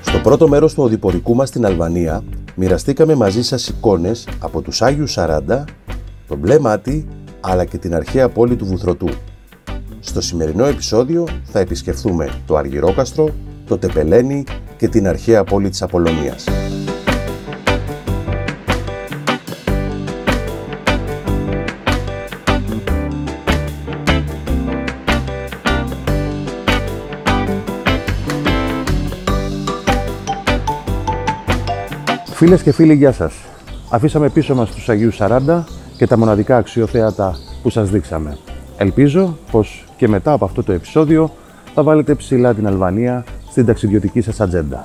Στο πρώτο μέρος του οδηπορικού μας στην Αλβανία μοιραστήκαμε μαζί σας εικόνες από τους Άγιους 40, το Μπλε Μάτι αλλά και την αρχαία πόλη του Βουθρωτού. Στο σημερινό επεισόδιο θα επισκεφθούμε το Αργυρόκαστρο, το Τεπελένι και την αρχαία πόλη της Απολωνίας. Φίλες και φίλοι, γεια σας. Αφήσαμε πίσω μας τους Αγίους 40 και τα μοναδικά αξιοθέατα που σας δείξαμε. Ελπίζω πως και μετά από αυτό το επεισόδιο θα βάλετε ψηλά την Αλβανία στην ταξιδιωτική σας ατζέντα.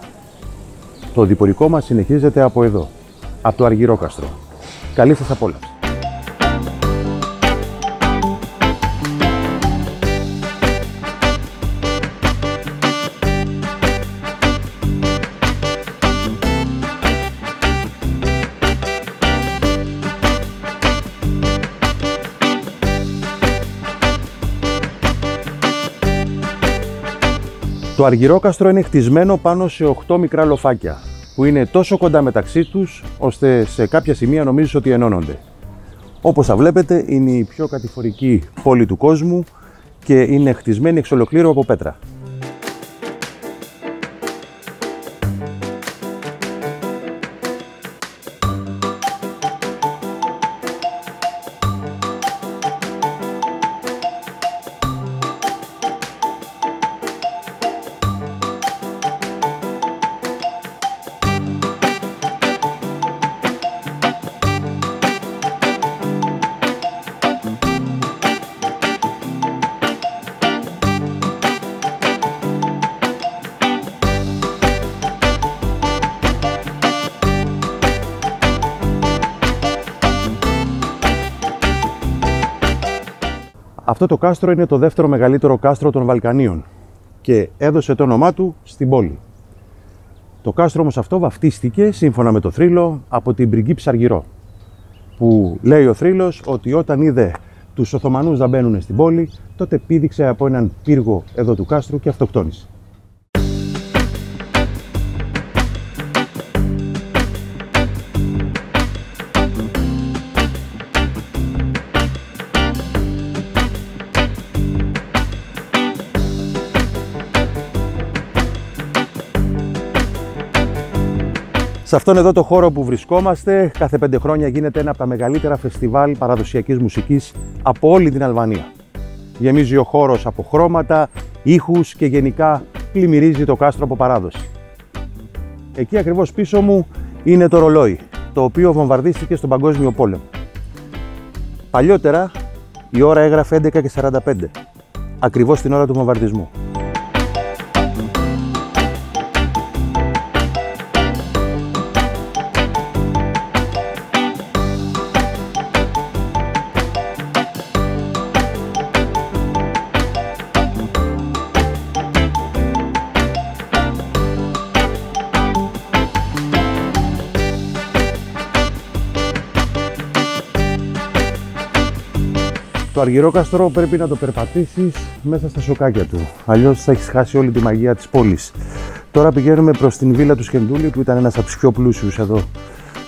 Το οδηπορικό μας συνεχίζεται από εδώ, από το Αργυρόκαστρο. Καλή σας απόλαυση. Το Αργυρόκαστρο είναι χτισμένο πάνω σε 8 μικρά λοφάκια, που είναι τόσο κοντά μεταξύ τους, ώστε σε κάποια σημεία νομίζεις ότι ενώνονται. Όπως θα βλέπετε, είναι η πιο κατηφορική πόλη του κόσμου και είναι χτισμένη εξ ολοκλήρου από πέτρα. Αυτό το κάστρο είναι το δεύτερο μεγαλύτερο κάστρο των Βαλκανίων και έδωσε το όνομά του στην πόλη. Το κάστρο όμως αυτό βαφτίστηκε, σύμφωνα με το θρύλο, από την πριγκίψα Αργυρό, που λέει ο θρύλος ότι όταν είδε τους Οθωμανούς να μπαίνουν στην πόλη, τότε πήδηξε από έναν πύργο εδώ του κάστρου και αυτοκτόνησε. Σε αυτόν εδώ το χώρο που βρισκόμαστε, κάθε 5 χρόνια γίνεται ένα από τα μεγαλύτερα φεστιβάλ παραδοσιακής μουσικής από όλη την Αλβανία. Γεμίζει ο χώρος από χρώματα, ήχους και γενικά πλημμυρίζει το κάστρο από παράδοση. Εκεί ακριβώς πίσω μου είναι το ρολόι, το οποίο βομβαρδίστηκε στον Παγκόσμιο Πόλεμο. Παλιότερα η ώρα έγραφε 11:45, ακριβώς την ώρα του βομβαρδισμού. Το Αργυρόκαστρο πρέπει να το περπατήσεις μέσα στα σοκάκια του, αλλιώς θα έχεις χάσει όλη τη μαγεία της πόλης. Τώρα πηγαίνουμε προς την βίλα του Σκεντούλη, που ήταν ένας από τους πιο πλούσιους εδώ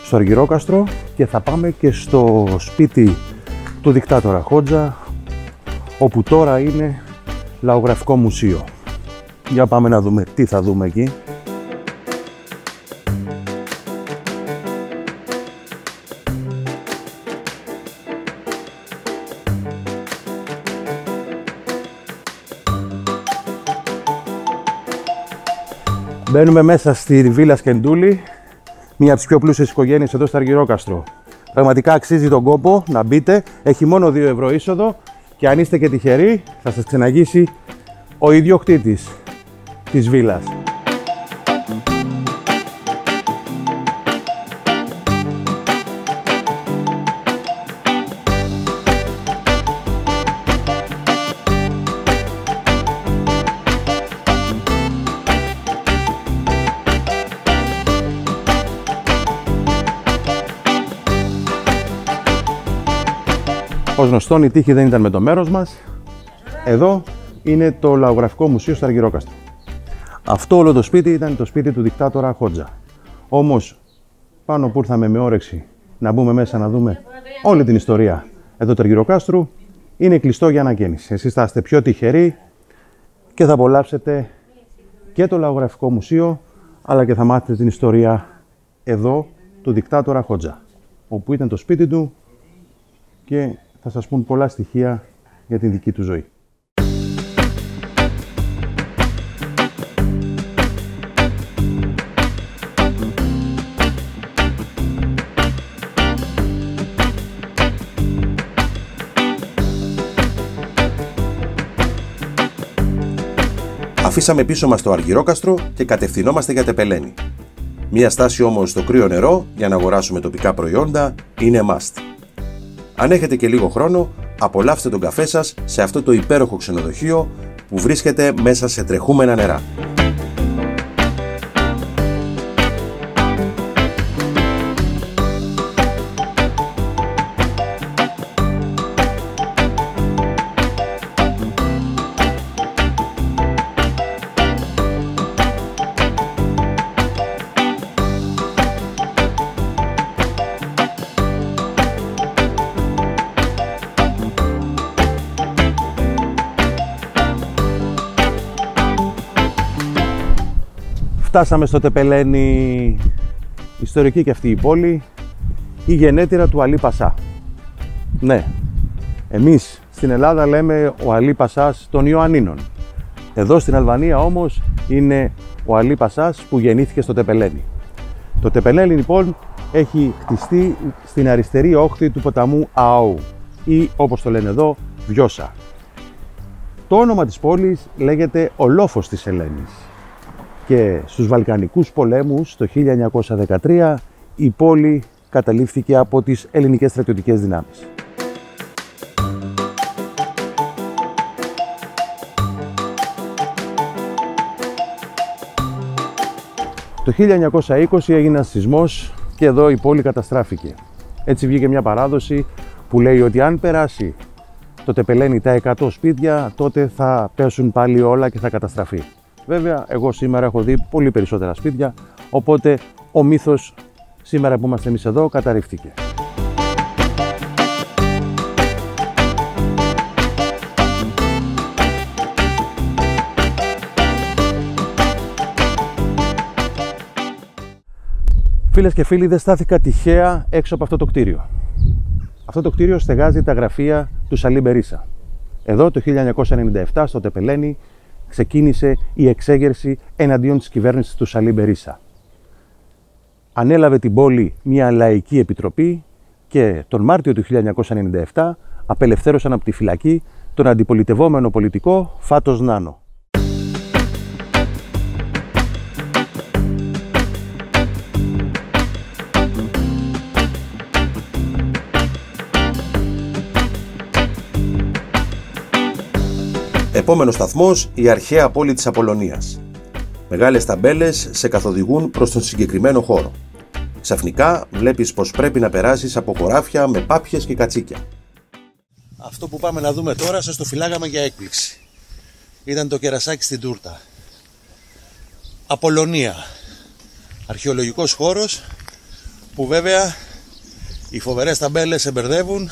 στο Αργυρόκαστρο, και θα πάμε και στο σπίτι του δικτάτορα Χότζα, όπου τώρα είναι λαογραφικό μουσείο. Για πάμε να δούμε τι θα δούμε εκεί. Μπαίνουμε μέσα στη βίλα Σκεντούλη, μία από τις πιο πλούσιες οικογένειες εδώ στο Αργυρόκαστρο. Πραγματικά αξίζει τον κόπο να μπείτε, έχει μόνο 2 ευρώ είσοδο Και αν είστε και τυχεροί, θα σας ξεναγήσει ο ιδιοκτήτης της βίλας. Ως γνωστόν, η τύχη δεν ήταν με το μέρος μας. Εδώ είναι το Λαογραφικό Μουσείο στο Αργυρόκαστρο. Αυτό όλο το σπίτι ήταν το σπίτι του δικτάτορα Χότζα. Όμως, πάνω που ήρθαμε με όρεξη να μπούμε μέσα να δούμε όλη την ιστορία εδώ του Αργυροκάστρου, είναι κλειστό για ανακαίνιση. Εσείς θα είστε πιο τυχεροί και θα απολαύσετε και το Λαογραφικό Μουσείο, αλλά και θα μάθετε την ιστορία εδώ του δικτάτορα Χότζα, όπου ήταν το σπίτι του και θα σας πούν πολλά στοιχεία για την δική του ζωή. Αφήσαμε πίσω μας το Αργυρόκαστρο και κατευθυνόμαστε για Τεπελένη. Μία στάση όμως στο κρύο νερό για να αγοράσουμε τοπικά προϊόντα είναι must. Αν έχετε και λίγο χρόνο, απολαύστε τον καφέ σας σε αυτό το υπέροχο ξενοδοχείο που βρίσκεται μέσα σε τρεχούμενα νερά. Φτάσαμε στο Τεπελένη, ιστορική και αυτή η πόλη, η γενέτειρα του Αλή Πασά. Ναι, εμείς στην Ελλάδα λέμε ο Αλή Πασάς των Ιωαννίνων. Εδώ στην Αλβανία όμως είναι ο Αλή Πασάς που γεννήθηκε στο Τεπελένη. Το Τεπελένη λοιπόν έχει χτιστεί στην αριστερή όχθη του ποταμού Αόου ή όπως το λένε εδώ, Βιώσα. Το όνομα της πόλης λέγεται ο Λόφος της Ελένης. Και στους Βαλκανικούς πολέμους το 1913 η πόλη καταλήφθηκε από τις ελληνικές στρατιωτικές δυνάμεις. Το 1920 έγινε ένας σεισμός και εδώ η πόλη καταστράφηκε. Έτσι βγήκε μια παράδοση που λέει ότι αν περάσει το Τεπελένη τα 100 σπίτια, τότε θα πέσουν πάλι όλα και θα καταστραφεί. Βέβαια, εγώ σήμερα έχω δει πολύ περισσότερα σπίτια, οπότε ο μύθος σήμερα που είμαστε εμείς εδώ καταρρίφθηκε. Φίλες και φίλοι, δεν στάθηκα τυχαία έξω από αυτό το κτίριο. Αυτό το κτίριο στεγάζει τα γραφεία του Σαλί Μπερίσα. Εδώ το 1997 στο Τεπελένη ξεκίνησε η εξέγερση εναντίον της κυβέρνησης του Σαλί Μπερίσα. Ανέλαβε την πόλη μια λαϊκή επιτροπή και τον Μάρτιο του 1997 απελευθέρωσαν από τη φυλακή τον αντιπολιτευόμενο πολιτικό Φάτος Νάνο. Επόμενος σταθμός, η αρχαία πόλη της Απολωνίας. Μεγάλες ταμπέλες σε καθοδηγούν προς τον συγκεκριμένο χώρο. Ξαφνικά βλέπεις πως πρέπει να περάσεις από χωράφια με πάπιες και κατσίκια. Αυτό που πάμε να δούμε τώρα σας το φυλάγαμε για έκπληξη. Ήταν το κερασάκι στην τούρτα. Απολωνία. Αρχαιολογικός χώρος που βέβαια οι φοβερές ταμπέλες σε μπερδεύουν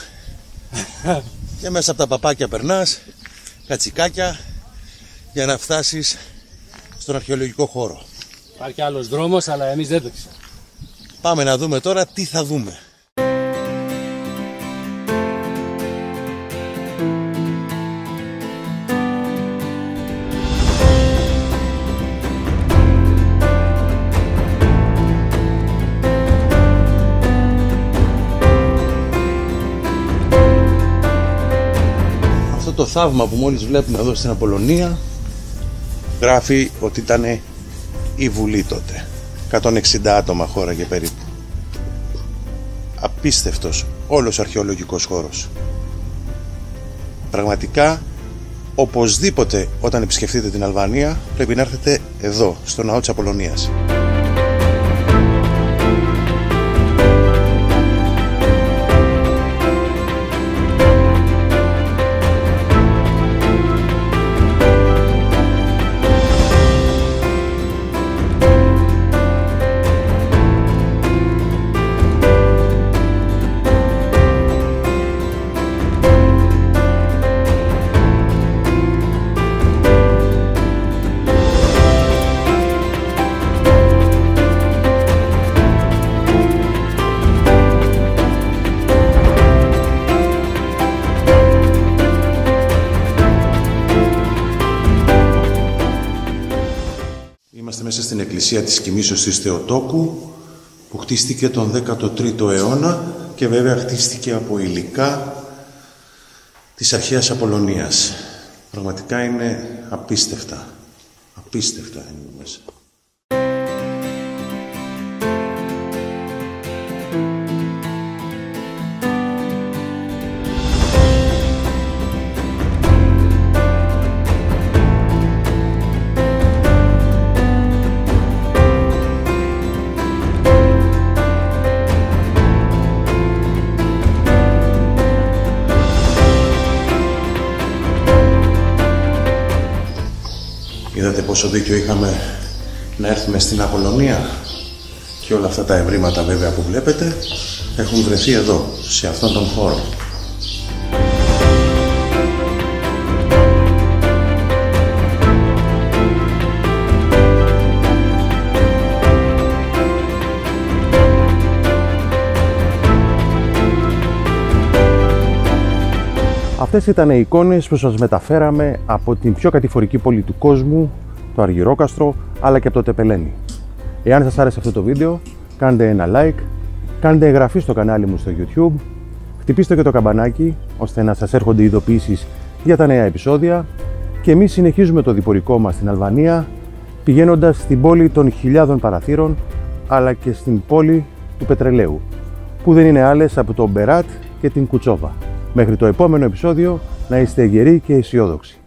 και μέσα από τα παπάκια περνάς, κατσικάκια, για να φτάσεις στον αρχαιολογικό χώρο. Υπάρχει άλλος δρόμος, αλλά εμείς δεν το ξέρουμε. Πάμε να δούμε τώρα τι θα δούμε. το θαύμα που μόλις βλέπουμε εδώ στην Απολωνία γράφει ότι ήταν η Βουλή τότε. 160 άτομα χώραγε περίπου. Απίστευτος όλος ο αρχαιολογικός χώρος. Πραγματικά, οπωσδήποτε όταν επισκεφτείτε την Αλβανία πρέπει να έρθετε εδώ, στο ναό της Απολωνίας. Είμαστε μέσα στην εκκλησία της Κοιμήσεως της Θεοτόκου που χτίστηκε τον 13ο αιώνα και βέβαια χτίστηκε από υλικά της αρχαίας Απολωνίας. Πραγματικά είναι απίστευτα. Απίστευτα είναι μέσα. Είδατε πόσο δίκιο είχαμε να έρθουμε στην Απολωνία και όλα αυτά τα ευρήματα βέβαια που βλέπετε έχουν βρεθεί εδώ, σε αυτόν τον χώρο. Αυτές ήταν οι εικόνες που σας μεταφέραμε από την πιο κατηφορική πόλη του κόσμου, το Αργυρόκαστρο, αλλά και από το Τεπελένι. Εάν σας άρεσε αυτό το βίντεο, κάντε ένα like, κάντε εγγραφή στο κανάλι μου στο YouTube, χτυπήστε και το καμπανάκι, ώστε να σας έρχονται ειδοποιήσεις για τα νέα επεισόδια και εμείς συνεχίζουμε το διπορικό μας στην Αλβανία, πηγαίνοντας στην πόλη των χιλιάδων παραθύρων, αλλά και στην πόλη του πετρελαίου, που δεν είναι άλλες από το Μπεράτ και την Κουτσόβα. Μέχρι το επόμενο επεισόδιο, να είστε γεροί και αισιόδοξοι.